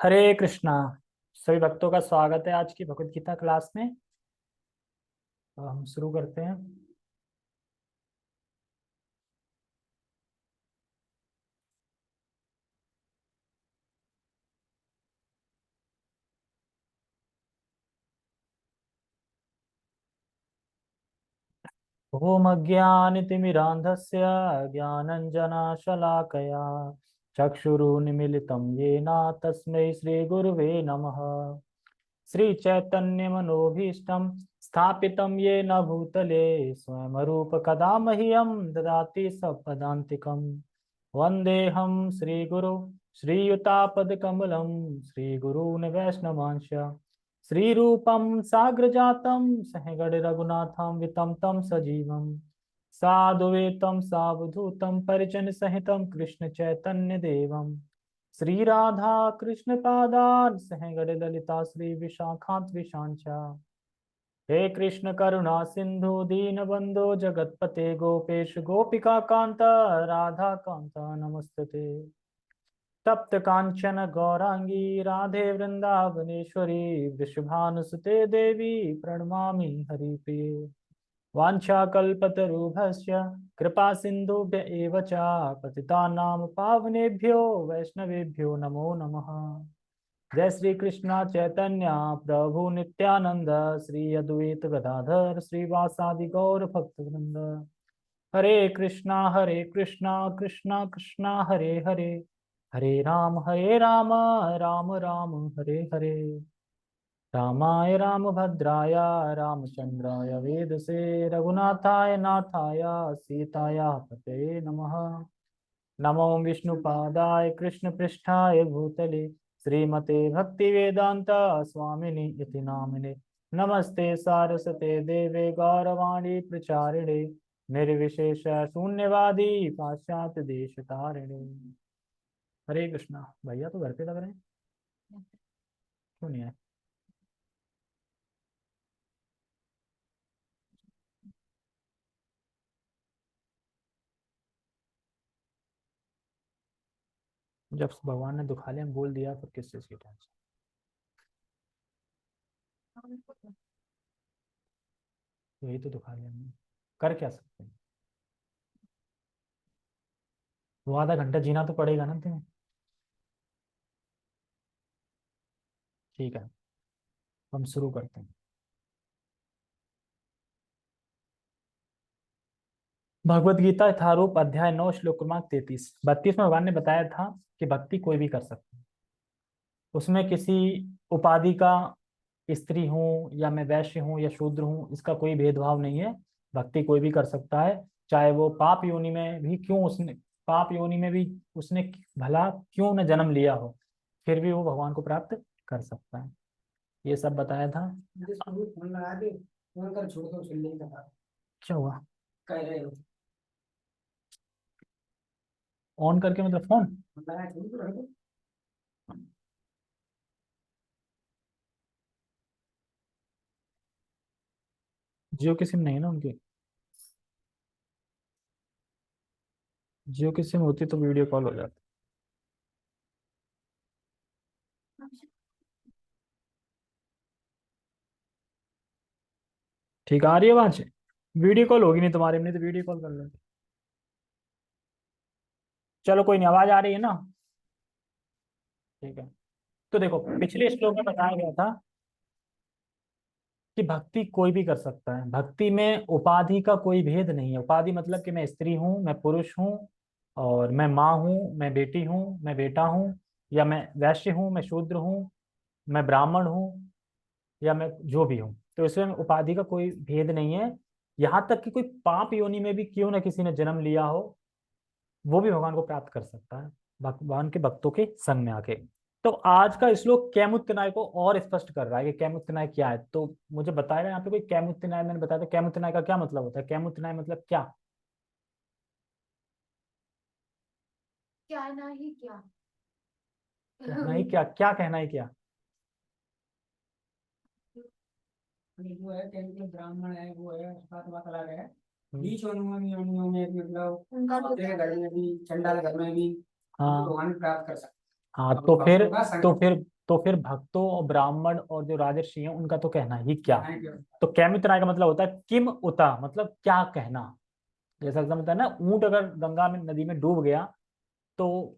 हरे कृष्णा। सभी भक्तों का स्वागत है आज की भगवत गीता क्लास में। तो हम शुरू करते हैं। ओम अज्ञानतिमिरान्धस्य ज्ञानञ्जनशलाकया चक्षुरुन्मीलितं येन तस्मै श्रीगुरुवे नमः। श्रीचैतन्यमनोभीष्टं स्थापितं येन भूतले स्वयं रूपकदा मह्यं ददाति सपदान्तिकम्। वन्देऽहं श्रीगुरु श्रीयुतापदकमलं श्रीगुरून् वैष्णवांश श्रीरूपं साग्रजातं सहगण रघुनाथं वितं तं सजीवं साद्वैतं सावधूतं परिजन सहितं कृष्ण चैतन्य देवं श्रीराधा कृष्ण पादान् सहगण ललिता श्री विशाखान्त विशांचा। हे कृष्ण करुणा सिंधु दीनबंधो जगतपते गोपेश गोपिका कांत राधा कांत नमस्तते। तप्त कांचन गौरांगी राधे वृंदावनेश्वरी वृषभानुसुते देवी प्रणमामि हरिप्रिये। वाञ्छाकल्पतरुभ्यश्च कृपा सिन्धुभ्य एव च पतितानां पावनेभ्यो वैष्णवेभ्यो नमो नमः। जय श्री कृष्ण चैतन्य प्रभु नित्यानंद श्री अद्वैत गदाधर श्रीवासादि गौर भक्तवृंद। हरे कृष्णा कृष्णा कृष्णा हरे हरे, हरे राम राम राम हरे हरे। रामाय रामभद्राय रामचंद्राय वेदसे रघुनाथाय नाथाय सीताया पतये नमः। नमो विष्णुपादाय कृष्णपृष्ठाय भूतले श्रीमते भक्तिवेदांत स्वामिनि इति नामिने। नमस्ते सारस्वते देवे गौरवाणी प्रचारिणे निर्विशेष शून्यवादी पाश्चात्य देश तारिणे। हरे कृष्णा। भैया तो घर पे लग रहे हैं, क्यों नहीं आए? जब भगवान ने दुखा लिया बोल दिया फिर किस चीज की टेंशन। यही तो दुखा लिया हमने, कर क्या सकते हैं। वो आधा घंटा जीना तो पड़ेगा ना तुम्हें। ठीक है, हम शुरू करते हैं। भगवत गीता यथारूप अध्याय 9 श्लोक क्रमांक 33 में भगवान ने बताया था कि भक्ति कोई भी कर सकता है। उसमें किसी उपाधि का, स्त्री हूँ या मैं वैश्य हूँ या शूद्र हूँ, इसका कोई भेदभाव नहीं है। भक्ति कोई भी कर सकता है, चाहे वो पाप योनि में भी क्यों उसने पाप योनि में भी उसने भला क्यों न जन्म लिया हो, फिर भी वो भगवान को प्राप्त कर सकता है। ये सब बताया था। फोन लगा दे, फोन कर छोड़ दो, सुन नहीं पता क्या हुआ। कह रहे हो ऑन करके मतलब फोन लगा के। जियो की सिम नहीं है ना उनकी। जियो की सिम होती तो वीडियो कॉल हो जाता। ठीक आ रही है आवाज? वीडियो कॉल होगी नहीं तुम्हारे में, नहीं तो वीडियो कॉल कर लो। चलो कोई नहीं, आवाज आ रही है ना? ठीक है। तो देखो पिछले श्लोक में बताया गया था कि भक्ति कोई भी कर सकता है। भक्ति में उपाधि का कोई भेद नहीं है। उपाधि मतलब कि मैं स्त्री हूँ, मैं पुरुष हूँ, और मैं माँ हूँ, मैं बेटी हूँ, मैं बेटा हूँ, या मैं वैश्य हूँ, मैं शूद्र हूँ, मैं ब्राह्मण हूँ, या मैं जो भी हूँ। तो इसमें उपाधि का कोई भेद नहीं है। यहाँ तक कि कोई पाप योनि में भी क्यों ना किसी ने जन्म लिया हो, वो भी भगवान को प्राप्त कर सकता है भगवान के भक्तों के संग में आके। तो आज का श्लोक कैमुत्य न्याय को और स्पष्ट कर रहा है कि कैमुत्य न्याय क्या है। तो मुझे बताएगा यहाँ पे कोई कैमुत्य न्याय? मैंने बताया था कैमुत्य न्याय का क्या मतलब होता है। कैमुत्य न्याय मतलब क्या? क्या ना ही क्या। कहना ही क्या? क्या कहना ही क्या? वो है कि ब्राह्मण है, वो है, उसका तो बात अलग है। बीच योनियों में मतलब उनका तो तेरे घर में भी, चंडाल घर में भी हाँ भगवान प्राप्त कर सकते। हाँ अब तो फिर भक्तों का संग तो फिर तो फिर भक्तों और ब्राह्मण और जो राजर्षि हैं उनका तो कहना ही क्या। है क्यों? तो कैमितनाय का मतलब होता है किम उता, मतलब क्या कहना। जैसा एकदम होता है ना, ऊंट अगर गंगा में नदी में डूब गया तो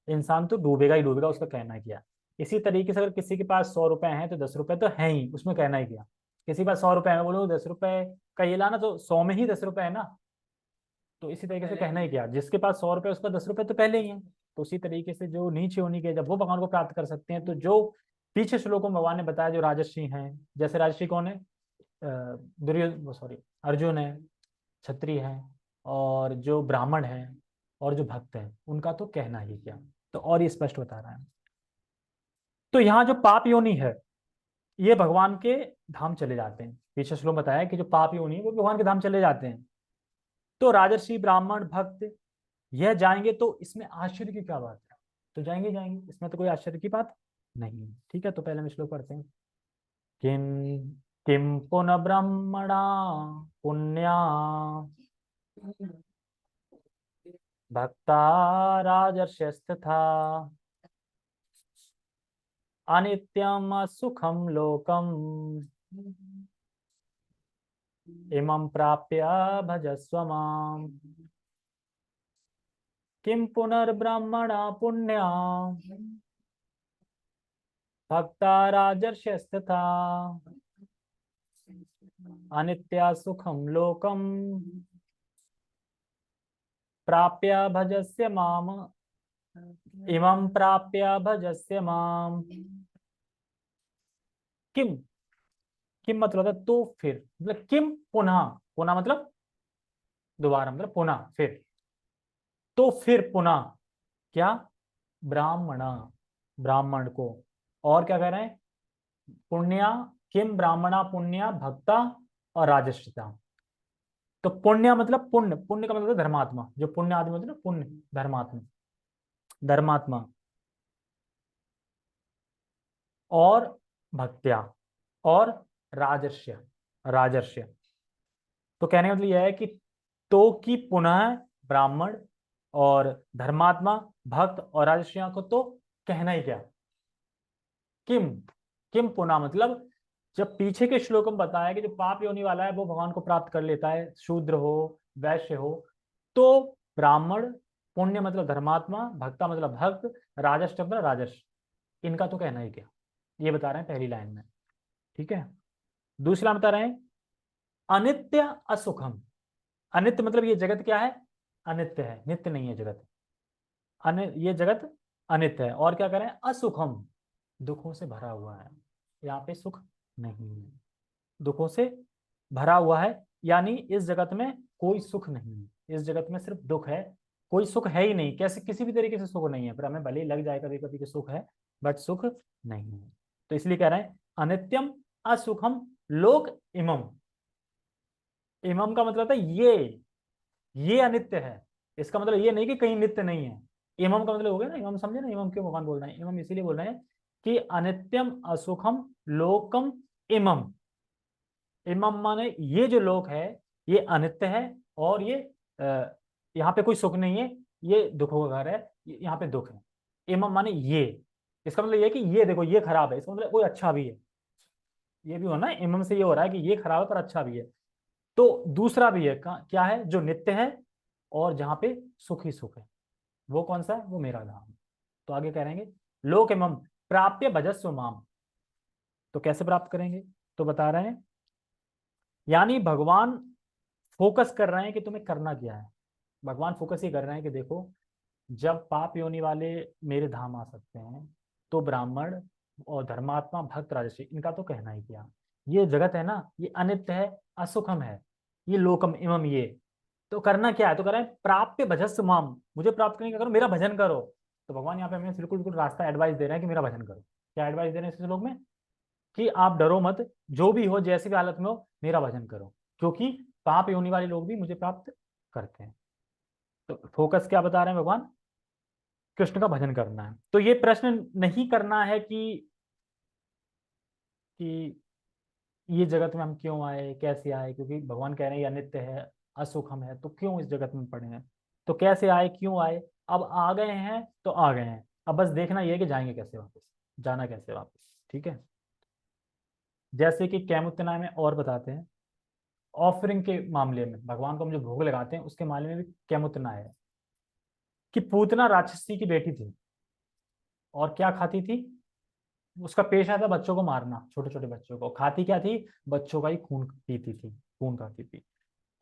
इंसान तो डूबेगा ही डूबेगा, उसका कहना ही क्या। इसी तरीके से अगर किसी के पास 100 रुपए हैं तो 10 रुपए तो है ही, उसमें कहना ही क्या। किसी के पास 100 रुपए है, बोलो 10 रुपए का ये लाना, तो 100 में ही 10 रुपए है ना। तो इसी तरीके से पहले कहना ही क्या, जिसके पास 100 रुपए उसका 10 रुपए तो पहले ही है। तो उसी तरीके से जो नीचे होनी के जब वो भगवान को प्राप्त कर सकते हैं, तो जो पीछे श्लोकों में भगवान ने बताया जो राजर्षि हैं, जैसे राजर्षि कौन है, दुर्योधन, सॉरी, अर्जुन है, क्षत्रिय है, और जो ब्राह्मण है, और जो भक्त है, उनका तो कहना ही क्या। तो और ये स्पष्ट बता रहा है। तो यहाँ जो पाप योनि है ये भगवान के धाम चले जाते हैं। पीछे श्लोक बताया कि जो पाप योनि है वो भगवान के धाम चले जाते हैं। तो राजर्षि ब्राह्मण भक्त यह जाएंगे, तो इसमें आश्चर्य की क्या बात है। तो जाएंगे जाएंगे, इसमें तो कोई आश्चर्य की बात नहीं। ठीक है, तो पहले हम श्लोक पढ़ते हैं। किम किम पुनः ब्रह्मणा पुण्या भक्ता राजर्षयस्तथा अनित्यम सुखम लोकम इमं प्राप्य भजस्व माम्। किं पुनर्ब्रह्मणा पुण्या भक्ता राजर्षयस्तथा अनित्या सुखम लोकम प्राप्य भजस्य माम। इमं प्राप्य भजस्य माम। किम, किम मतलब होता है तो फिर, मतलब किम पुनः, पुनः मतलब दोबारा, मतलब पुनः फिर। तो फिर पुनः क्या, ब्राह्मणा, ब्राह्मण को। और क्या कह रहे हैं, पुण्या, किम ब्राह्मणा पुण्या भक्ता और राजर्षिता। तो पुण्य मतलब पुण्य, पुण्य का मतलब है धर्मात्मा, जो पुण्य आदमी होते हैं ना, पुण्य धर्मात्मा, धर्मात्मा। और भक्त्या, और राजर्ष्य, राजर्ष्य। तो कहने का मतलब यह है कि तो की पुनः ब्राह्मण और धर्मात्मा भक्त और राजर्षियों को तो कहना ही क्या। किम, किम पुनः मतलब जब पीछे के श्लोक में बताया कि जो पाप योनि वाला है वो भगवान को प्राप्त कर लेता है, शूद्र हो वैश्य हो, तो ब्राह्मण, पुण्य मतलब धर्मात्मा, भक्ता मतलब भक्त, राजर्ष मतलब राजर्ष, इनका तो कहना ही क्या। ये बता रहे हैं पहली लाइन में। ठीक है, दूसरा बता रहे हैं अनित्य असुखम। अनित्य मतलब ये जगत क्या है, अनित्य है, नित्य नहीं है जगत। ये जगत अनित्य है। और क्या करें, असुखम, दुखों से भरा हुआ है। यहाँ पे सुख नहीं है, दुखों से भरा हुआ है। यानी इस जगत में कोई सुख नहीं है, इस जगत में सिर्फ दुख है, कोई सुख है ही नहीं। कैसे, किसी भी तरीके से सुख नहीं है। पर हमें भले ही लग जाए कभी कभी कि सुख है, बट सुख नहीं है। तो इसलिए कह रहे हैं अनित्यम असुखम लोक इमम। इमम का मतलब है ये अनित्य है। इसका मतलब ये नहीं कि कहीं नित्य नहीं है। इमम का मतलब हो गया ना, इमम समझे ना, इमम क्यों भगवान बोल रहे हैं, इमम इसीलिए बोल रहे हैं कि अनित्यम असुखम लोकम इमम। इमम माने ये जो लोक है ये अनित्य है, और ये यहाँ पे कोई सुख नहीं है, ये दुखों का घर है, यहाँ पे दुख है। इमम माने ये, इसका मतलब ये है कि ये देखो ये खराब है, इसका मतलब कोई अच्छा भी है। ये भी हो ना, इमम से ये हो रहा है कि ये खराब है पर अच्छा भी है। तो दूसरा भी है, क्या है, जो नित्य है और जहाँ पे सुख ही सुख है। वो कौन सा है, वो मेरा धाम। तो आगे कह रहेंगे लोक इमम प्राप्य भजस्व माम। तो कैसे प्राप्त करेंगे, तो बता रहे हैं यानी भगवान फोकस कर रहे हैं कि तुम्हें करना क्या है। भगवान फोकस ही कर रहे हैं कि देखो, जब पाप योनि वाले मेरे धाम आ सकते हैं, तो ब्राह्मण और धर्मात्मा भक्त राजर्षि इनका तो कहना ही क्या। ये जगत है ना, ये अनित्य है, असुखम है, ये लोकम इमम ये। तो करना क्या है, तो कह रहे हैं प्राप्य भजस्व माम, मुझे प्राप्त करने का करो, मेरा भजन करो। तो भगवान यहाँ पे हमें बिल्कुल बिल्कुल रास्ता एडवाइस दे रहे हैं कि मेरा भजन करो। क्या एडवाइस दे रहे हैं इस श्लोक में, कि आप डरो मत, जो भी हो जैसी भी हालत में हो मेरा भजन करो, क्योंकि पाप योनि वाले लोग भी मुझे प्राप्त करते हैं। तो फोकस क्या बता रहे हैं भगवान, कृष्ण का भजन करना है। तो ये प्रश्न नहीं करना है कि ये जगत में हम क्यों आए, कैसे आए, क्योंकि भगवान कह रहे हैं ये अनित्य है, असुखम है, तो क्यों इस जगत में पड़े हैं, तो कैसे आए, क्यों आए, अब आ गए हैं तो आ गए हैं। अब बस देखना ये है कि जाएंगे कैसे वापस, जाना कैसे वापस, ठीक है। जैसे कि कैमुतना में और बताते हैं, ऑफरिंग के मामले में भगवान को हम जो भोग लगाते हैं उसके मामले में भी कैमुतना है कि पूतना राक्षसी की बेटी थी और क्या खाती थी, उसका पेशा था बच्चों को मारना, छोटे छोटे बच्चों को। खाती क्या थी, बच्चों का ही खून पीती थी, खून खाती थी।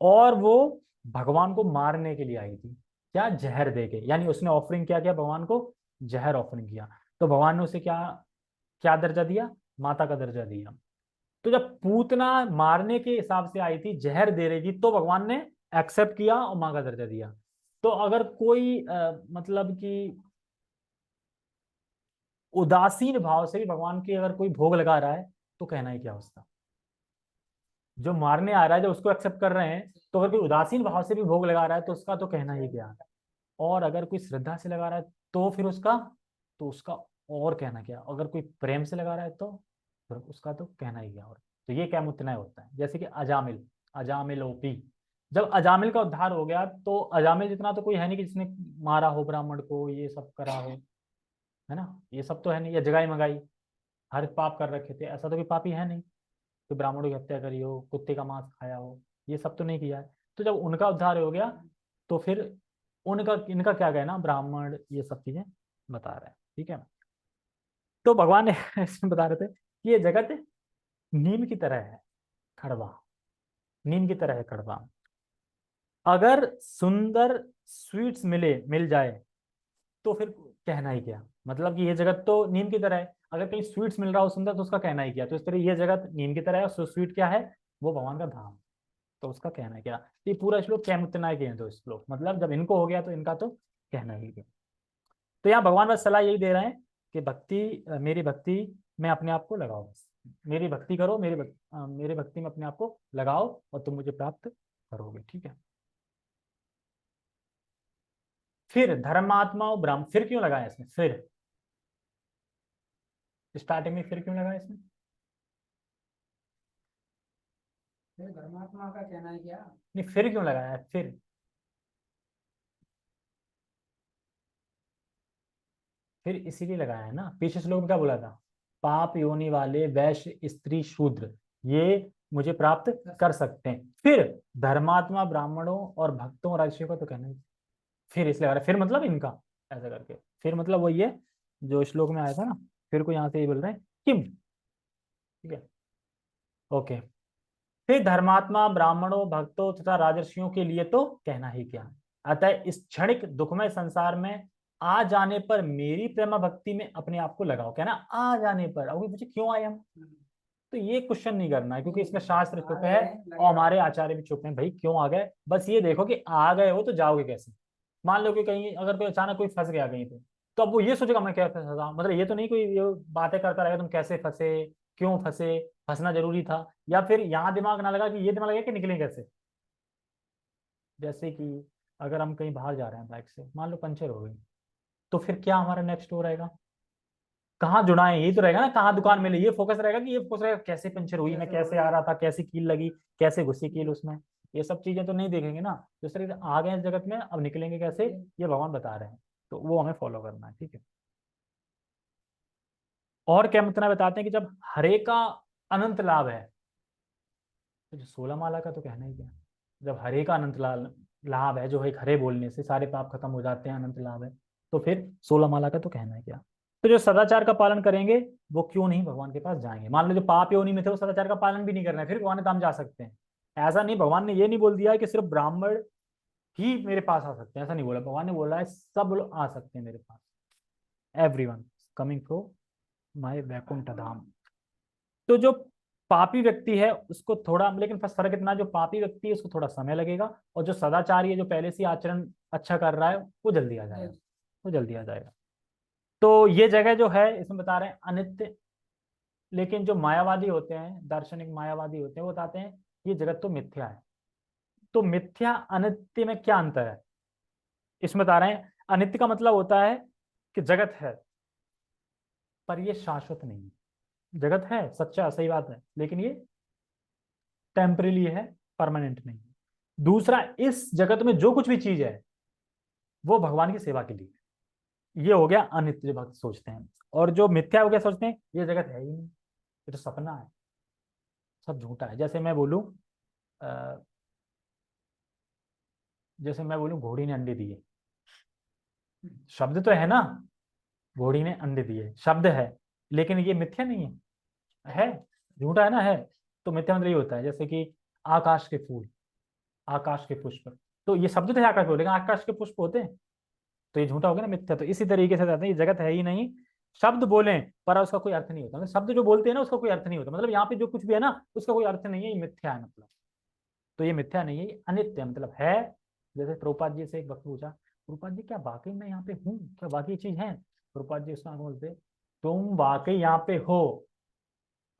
और वो भगवान को मारने के लिए आई थी, क्या, जहर दे के। यानी उसने ऑफरिंग क्या किया भगवान को, जहर ऑफरिंग किया। तो भगवान ने उसे क्या क्या दर्जा दिया, माता का दर्जा दिया। तो जब पूतना मारने के हिसाब से आई थी, जहर दे रही थी, तो भगवान ने एक्सेप्ट किया और माँ का दर्जा दिया। तो अगर कोई मतलब कि उदासीन भाव से भी भगवान के अगर कोई भोग लगा रहा है तो कहना ही क्या उसका, जो मारने आ रहा है जब उसको एक्सेप्ट कर रहे हैं, तो अगर कोई उदासीन भाव से भी भोग लगा रहा है तो उसका तो कहना ही क्या। और अगर कोई श्रद्धा से लगा रहा है तो फिर उसका, तो उसका और कहना क्या। अगर कोई प्रेम से लगा रहा है तो फिर उसका तो कहना ही क्या। और तो ये क्या मुतनय होता है। जैसे कि अजामिल, अजामिल ओपी, जब अजामिल का उद्धार हो गया तो अजामिल जितना तो कोई है नहीं कि जिसने मारा हो ब्राह्मण को, ये सब करा हो, है ना, ये सब तो है नहीं। या जगाई मगाई, हर पाप कर रखे थे, ऐसा तो कोई पापी है नहीं। कोई ब्राह्मणों की हत्या करी हो, कुत्ते का मांस खाया हो, ये सब तो नहीं किया है। तो जब उनका उद्धार हो गया तो फिर उनका, इनका क्या कहना, ब्राह्मण ये सब चीजें बता रहे हैं, ठीक है। तो भगवान ने इसमें बता रहे थे कि ये जगत नीम की तरह है कड़वा, नीम की तरह है कड़वा। अगर सुंदर स्वीट्स मिल जाए तो फिर कहना ही क्या। मतलब कि ये जगत तो नीम की तरह है, अगर कहीं स्वीट्स मिल रहा हो सुंदर तो उसका कहना ही क्या। तो इस तरह ये जगत नीम की तरह है और स्वीट क्या है, वो भगवान का धाम, तो उसका कहना क्या। तो ये पूरा श्लोक कैमुतनाय के हैं दो श्लोक, मतलब जब इनको हो गया तो इनका तो कहना ही क्या। तो यहाँ भगवान बस सलाह यही दे रहे हैं कि भक्ति, मेरी भक्ति में अपने आप को लगाओ, बस मेरी भक्ति करो, मेरी भक्ति में अपने आप को लगाओ और तुम मुझे प्राप्त करोगे, ठीक है। फिर धर्मात्मा और ब्रह्म, फिर क्यों लगाया इसमें, फिर स्टार्टिंग में फिर क्यों लगाया इसमें। फिर धर्मात्मा का कहना है क्या? नहीं, फिर क्यों लगाया है, फिर इसीलिए लगाया है ना। पीछे श्लोक में क्या बोला था, पाप योनि वाले वैश्य स्त्री शूद्र ये मुझे प्राप्त कर सकते हैं। फिर धर्मात्मा ब्राह्मणों और भक्तों और ऋषियों का तो कहना ही, फिर इसलिए आ रहा है। फिर मतलब इनका, ऐसा करके, फिर मतलब वही है जो श्लोक में आया था ना। फिर को यहाँ से ये बोल रहे हैं किम, ठीक है, ओके। फिर धर्मात्मा ब्राह्मणों भक्तों तथा राजर्षियों के लिए तो कहना ही क्या। अतः इस क्षणिक दुखमय संसार में आ जाने पर मेरी प्रेमा भक्ति में अपने आप को लगाओ। कहना आ जाने पर, अभी मुझे क्यों आए हम, तो ये क्वेश्चन नहीं करना है क्योंकि इसमें शास्त्र चुप है और हमारे आचार्य भी चुप हैं। भाई क्यों आ गए, बस ये देखो कि आ गए हो तो जाओगे कैसे। मान लो कि कहीं अगर कोई अचानक कोई फंस गया कहीं पे, तो अब वो ये सोचेगा मैं क्या फंसा, मतलब ये तो नहीं कोई ये बातें करता रहेगा तुम कैसे फंसे, क्यों फंसे, फंसना जरूरी था। या फिर यहाँ दिमाग ना लगा कि ये दिमाग लगा कि निकलें कैसे। जैसे कि अगर हम कहीं बाहर जा रहे हैं बाइक से, मान लो पंचर हो गई, तो फिर क्या हमारा नेक्स्ट हो रहेगा, कहाँ जुड़ाएं, यही तो रहेगा ना, कहाँ दुकान मिले, ये फोकस रहेगा कि ये फोकस रहेगा कैसे पंचर हुई, मैं कैसे आ रहा था, कैसी कील लगी, कैसे घुसी कील उसमें। ये सब चीजें तो नहीं देखेंगे ना। जिस तरह से आ गए इस जगत में, अब निकलेंगे कैसे, ये भगवान बता रहे हैं। तो वो हमें फॉलो करना है, ठीक है। और क्या मतलब बताते हैं कि जब हरे का अनंत लाभ है, तो जो 16 माला का तो कहना ही क्या। जब हरे का अनंत लाभ है, जो एक हरे बोलने से सारे पाप खत्म हो जाते हैं, अनंत लाभ है, तो फिर 16 माला का तो कहना है क्या। तो जो सदाचार का पालन करेंगे वो क्यों नहीं भगवान के पास जाएंगे। मान लो जो पाप योनि में थे वो सदाचार का पालन भी नहीं कर रहे हैं, फिर भगवान के धाम जा सकते हैं। ऐसा नहीं, भगवान ने ये नहीं बोल दिया है कि सिर्फ ब्राह्मण ही मेरे पास आ सकते हैं, ऐसा नहीं बोला। भगवान ने बोला है सब लोग आ सकते हैं मेरे पास, everyone coming from my Vaikunth Dham. तो जो पापी व्यक्ति है उसको थोड़ा, लेकिन बस फर्क इतना, जो पापी व्यक्ति है उसको थोड़ा समय लगेगा, और जो सदाचारी है, जो पहले से आचरण अच्छा कर रहा है, वो जल्दी आ जाएगा, वो जल्दी आ जाएगा। तो ये जगह जो है इसमें बता रहे हैं अनित्य। लेकिन जो मायावादी होते हैं, दार्शनिक मायावादी होते हैं, वो बताते हैं ये जगत तो मिथ्या है। तो मिथ्या अनित्य में क्या अंतर है, इसमें बता रहे हैं अनित्य का मतलब होता है कि जगत है पर ये शाश्वत नहीं है। जगत है सच्चा, सही बात है, लेकिन ये टेम्परेरी है, परमानेंट नहीं। दूसरा, इस जगत में जो कुछ भी चीज है वो भगवान की सेवा के लिए है। ये हो गया अनित्य जो भक्त सोचते हैं। और जो मिथ्या हो गया सोचते हैं ये जगत है ही नहीं, ये तो सपना है, सब झूठा है। जैसे मैं बोलूं जैसे मैं बोलूं घोड़ी ने अंडे दिए, शब्द तो है ना, घोड़ी ने अंडे दिए शब्द है, लेकिन ये मिथ्या नहीं है झूठा है ना, है। तो मिथ्या मतलब ये होता है जैसे कि आकाश के फूल, आकाश के पुष्प, तो ये शब्द तो है आकाश के फूल, लेकिन आकाश के पुष्प होते हैं, तो ये झूठा हो गया ना, मिथ्या। तो इसी तरीके से कहते हैं ये जगत है ही नहीं, शब्द बोलें पर उसका कोई अर्थ नहीं होता, मतलब शब्द जो बोलते हैं ना उसका कोई अर्थ नहीं होता, मतलब यहाँ पे जो कुछ भी है ना उसका कोई अर्थ नहीं है, ये मिथ्या है मतलब। तो ये मिथ्या नहीं है, ये अनित्य मतलब है। जैसे प्रभुपाद जी से एक वक्त पूछा, प्रभुपाद जी क्या वाकई मैं यहाँ पे हूँ, क्या वाकई चीज है? प्रभुपाद जी उसका बोलते, तुम वाकई यहाँ पे हो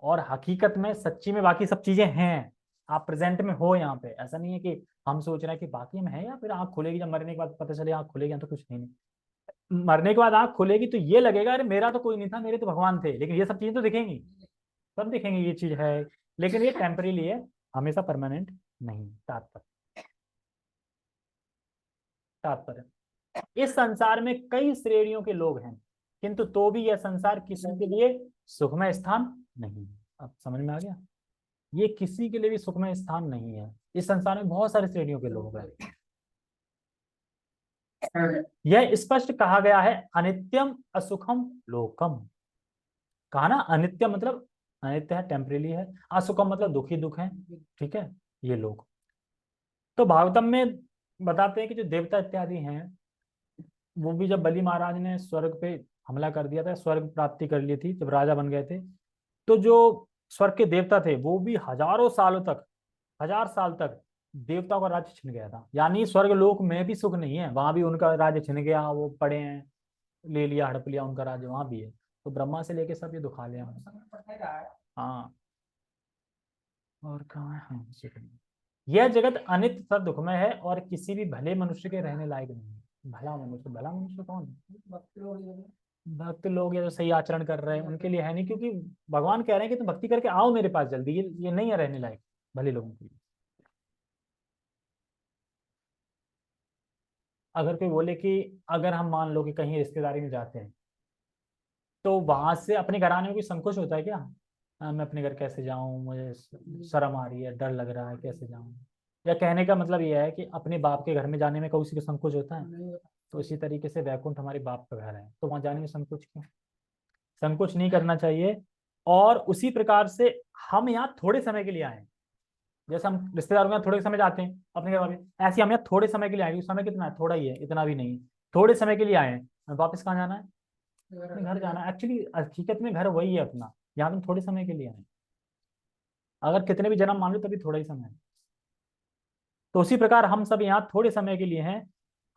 और हकीकत में सच्ची में बाकी सब चीजें हैं, आप प्रेजेंट में हो यहाँ पे। ऐसा नहीं है कि हम सोच रहे हैं कि बाकी में है, या फिर आंख खुलेगी जब मरने के बाद पता चले आंख खुलेगी तो कुछ नहीं। मरने के बाद आंख खुलेगी तो ये लगेगा अरे मेरा तो कोई नहीं था, मेरे तो भगवान थे, लेकिन ये सब चीजें तो दिखेंगी, सब दिखेंगे ये चीज है, लेकिन ये टेम्परेरी है, हमेशा परमानेंट नहीं। तात्पर्य, तात्पर्य इस संसार में कई श्रेणियों के लोग हैं, किंतु तो भी यह संसार किसी के लिए सुखमय स्थान नहीं है। अब समझ में आ गया, ये किसी के लिए भी सुखमय स्थान नहीं है। इस संसार में बहुत सारी श्रेणियों के लोग हैं। यह स्पष्ट कहा गया है, अनित्यम असुखम लोकम। कहा ना, अनित्य मतलब अनित्य है, टेम्परेरी है, असुखम मतलब दुखी दुख है, ठीक है, ये लोग। तो भागवतम में बताते हैं कि जो देवता इत्यादि हैं, वो भी जब बलि महाराज ने स्वर्ग पे हमला कर दिया था, स्वर्ग प्राप्ति कर ली थी, जब राजा बन गए थे, तो जो स्वर्ग के देवता थे वो भी हजारों सालों तक, 1000 साल तक देवताओं का राज्य छिन गया था। यानी स्वर्ग लोक में भी सुख नहीं है, वहां भी उनका राज्य छिन गया, वो पड़े हैं, ले लिया, हड़प लिया, उनका राज्य वहां भी है। तो ब्रह्मा से लेके सब ये दुखा लिया। हाँ, और कहाँ है, हाँ, यह जगत अनित्य तथा दुखमय है और किसी भी भले मनुष्य के रहने लायक नहीं है। भला मनुष्य, भला मनुष्य कौन है? भक्त लोग या जो सही आचरण कर रहे हैं उनके लिए है नहीं, क्योंकि भगवान कह रहे हैं कि तुम भक्ति करके आओ मेरे पास जल्दी, ये नहीं है रहने लायक भले लोगों के लिए। अगर कोई बोले कि अगर हम मान लो कि कहीं रिश्तेदारी में जाते हैं, तो वहां से अपने घर आने में कोई संकोच होता है क्या? मैं अपने घर कैसे जाऊं, मुझे शर्म आ रही है, डर लग रहा है, कैसे जाऊं? या कहने का मतलब यह है कि अपने बाप के घर में जाने में किसी को संकोच होता है? तो इसी तरीके से वैकुंठ हमारे बाप का घर है, तो वहां जाने में संकोच क्यों? संकोच नहीं करना चाहिए। और उसी प्रकार से हम यहाँ थोड़े समय के लिए आए हैं, जैसे हम रिश्तेदारों में थोड़े समय जाते हैं अपने घर वाले, ऐसे हम यहाँ थोड़े समय के लिए आए, समय कितना है, थोड़ा ही है, इतना भी नहीं। थोड़े समय के लिए आए हैं, वापस कहाँ जाना है? अपने घर जाना है। एक्चुअली हकीकत में घर वही है अपना, यहाँ तुम थोड़े समय के लिए आए, अगर कितने भी जन्म मान लो तभी थोड़ा ही समय है। तो उसी प्रकार हम सब यहाँ थोड़े समय के लिए हैं,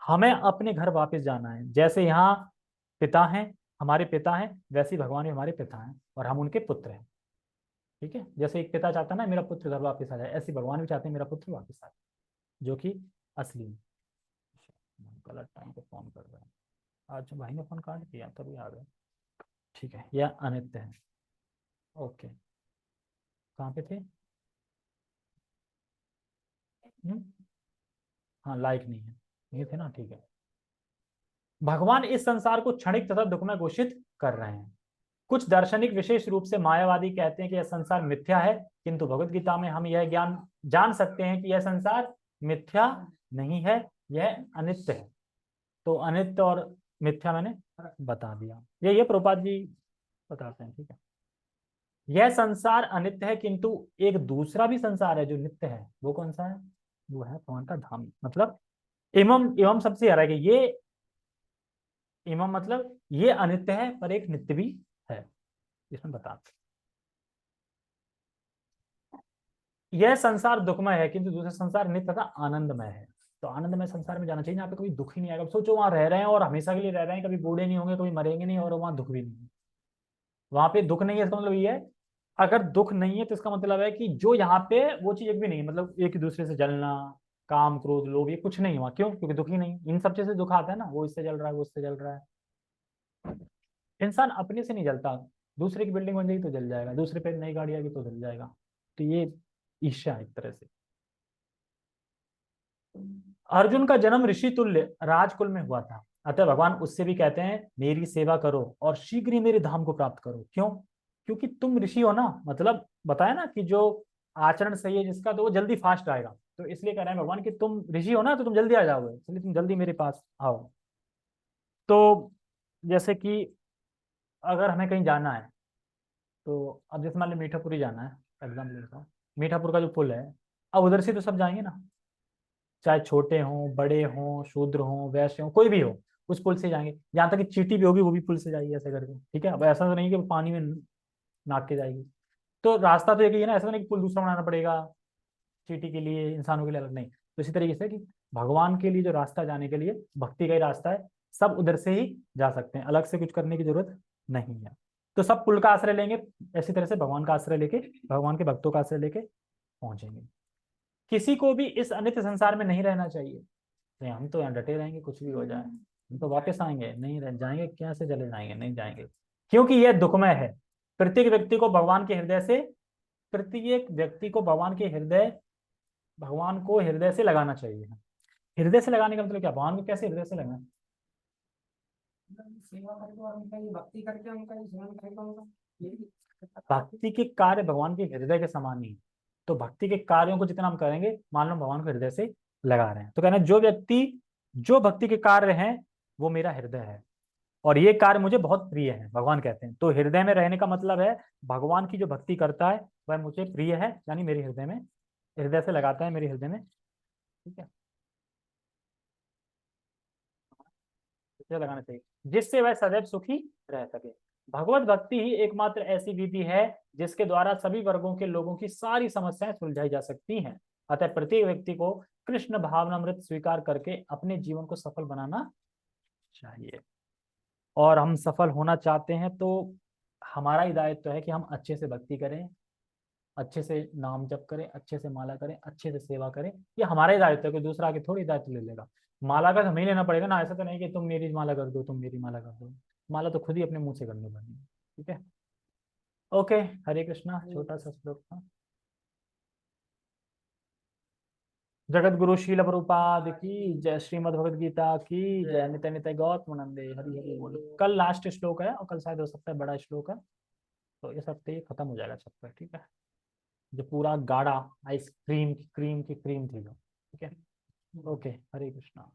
हमें अपने घर वापस जाना है। जैसे यहाँ पिता हैं, हमारे पिता हैं, वैसे ही भगवान भी हमारे पिता हैं और हम उनके पुत्र हैं, ठीक है। जैसे एक पिता चाहता है ना मेरा पुत्र घर वापस आ जाए, ऐसे भगवान भी चाहते हैं मेरा पुत्र वापस आ जाए, जो कि असली में। गलत टाइम पे फोन कर रहे हैं, आज भाई ने फोन काट दिया तभी आ गए, ठीक है। यह अनित्य है, ओके। कहाँ पे थे? हम्म? हाँ, लाइक नहीं है, ये थे ना, ठीक है। भगवान इस संसार को क्षणिक तथा दुखमय घोषित कर रहे हैं। कुछ दार्शनिक विशेष रूप से मायावादी कहते हैं कि यह संसार मिथ्या है, किंतु भगवत गीता में हम यह ज्ञान जान सकते हैं कि यह संसार मिथ्या नहीं है, यह अनित्य है। तो अनित्य और मिथ्या मैंने बता दिया, ये प्रभुपाद जी बताते हैं, ठीक है। यह संसार अनित्य है, किंतु एक दूसरा भी संसार है जो नित्य है, वो कौन सा है? वो है भगवान का धाम। मतलब एवं एवं सबसे हरा है कि ये एवं मतलब ये अनित्य है पर एक नित्य भी है, इसमें बताते। यह संसार दुखमय है, किंतु दूसरा संसार नित्य तथा आनंदमय है। तो आनंदमय संसार में जाना चाहिए, यहाँ पे कभी दुख ही नहीं आएगा। सोचो वहां रह रहे हैं और हमेशा के लिए रह रहे हैं, कभी बूढ़े नहीं होंगे, कभी मरेंगे नहीं, और वहां दुख भी नहीं है। वहां पे दुख नहीं है, इसका मतलब ये है, अगर दुख नहीं है तो इसका मतलब है कि जो यहाँ पे वो चीज एक भी नहीं है, मतलब एक दूसरे से जलना, काम क्रोध लोभ, ये कुछ नहीं हुआ। क्यों? क्योंकि दुख ही नहीं। इन सब चीज से दुख आता है ना, वो इससे जल रहा है, वो इससे जल रहा है। इंसान अपने से नहीं जलता, दूसरे की बिल्डिंग बन जाएगी तो जल जाएगा, दूसरे पे नई गाड़ी आएगी तो जल जाएगा। तो ये ईर्ष्या है एक तरह से। अर्जुन का जन्म ऋषि तुल्य राजकुल में हुआ था। अतः भगवान उससे भी कहते हैं मेरी सेवा करो और शीघ्र ही मेरे धाम को प्राप्त करो। क्यों? क्योंकि तुम ऋषि हो ना, मतलब बताया ना कि जो आचरण सही है जिसका, तो वो जल्दी फास्ट आएगा। तो इसलिए कह रहे हैं भगवान कि तुम ऋषि हो ना, तो तुम जल्दी आ जाओगे, इसलिए तुम जल्दी मेरे पास आओ। तो जैसे कि अगर हमें कहीं जाना है, तो अब जैसे मान लो मीठापुरी जाना है, एग्जाम्पल लेता हूँ, मीठापुर का जो पुल है, अब उधर से तो सब जाएंगे ना, चाहे छोटे हों, बड़े हों, शूद्र हों, वैश्य हों, कोई भी हो, उस पुल से जाएंगे। यहाँ तक कि चींटी भी होगी वो भी पुल से जाएगी ऐसे करके, ठीक है। अब ऐसा तो नहीं कि वो पानी में नाक के जाएगी। तो रास्ता तो एक ही है ना, ऐसा नहीं कि पुल दूसरा बनाना पड़ेगा चींटी के लिए, इंसानों के लिए अलग नहीं। तो इसी तरीके से कि भगवान के लिए जो रास्ता जाने के लिए भक्ति का ही रास्ता है, सब उधर से ही जा सकते हैं, अलग से कुछ करने की जरूरत नहीं है। तो सब पुल का आश्रय लेंगे, इसी तरह से भगवान का आश्रय लेके, भगवान के भक्तों का आश्रय लेके पहुंचेंगे। किसी को भी इस अनित्य संसार में नहीं रहना चाहिए। नहीं हम तो यहाँ डटे रहेंगे, कुछ भी हो जाए हम तो वापस आएंगे, नहीं रह जाएंगे, क्या से चले जाएंगे, नहीं जाएंगे, क्योंकि यह दुखमय है। प्रत्येक व्यक्ति को भगवान के हृदय से, प्रत्येक व्यक्ति को भगवान के हृदय, भगवान को हृदय से लगाना चाहिए। हृदय से लगाने का मतलब क्या? भगवान को कैसे हृदय से लगाना? सेवा करके और उनका ये भक्ति करके उनका ये सेवन करके उनका यही। भक्ति के कार्य भगवान के हृदय के समान ही है। तो भक्ति के कार्यों को जितना हम करेंगे, मान लो भगवान को हृदय से लगा रहे हैं, तो कहना जो व्यक्ति, जो भक्ति के कार्य हैं वो मेरा हृदय है, और ये कार्य मुझे बहुत प्रिय है, भगवान कहते हैं। तो हृदय में रहने का मतलब है भगवान की जो भक्ति करता है वह मुझे प्रिय है, यानी मेरे हृदय में, हृदय से लगाता है मेरे हृदय में, ठीक है, हृदय लगाना चाहिए, जिससे वह सदैव सुखी रह सके। भगवत भक्ति ही एकमात्र ऐसी विधि है जिसके द्वारा सभी वर्गों के लोगों की सारी समस्याएं सुलझाई जा सकती हैं। अतः प्रत्येक व्यक्ति को कृष्ण भावनामृत स्वीकार करके अपने जीवन को सफल बनाना चाहिए। और हम सफल होना चाहते हैं तो हमारा ही दायित्व है कि हम अच्छे से भक्ति करें, अच्छे से नाम जप करें, अच्छे से माला करें, अच्छे से सेवा करें। ये हमारा ही दायित्व है, कोई दूसरा आके थोड़ी दायित्व ले लेगा। माला का तो हमें ही लेना पड़ेगा ना, ऐसा तो नहीं कि तुम मेरी माला कर दो, तुम मेरी माला कर दो। माला तो खुद ही अपने मुंह से करनी पड़ेगी, ठीक है। ओके, हरे कृष्णा, छोटा सा श्लोक था। जगत गुरु शील प्रभुपाद की जय, श्रीमद् भगवद गीता की जय, नित्य नित्य गौतम नंदे, हरि हरि बोलो। कल लास्ट श्लोक है और कल शायद हो सकता है बड़ा श्लोक है, तो इस हफ्ते ये खत्म हो जाएगा चैप्टर, ठीक है। जो पूरा गाढ़ा आइसक्रीम की क्रीम की क्रीम थी जो, ठीक है। ओके, हरे कृष्णा।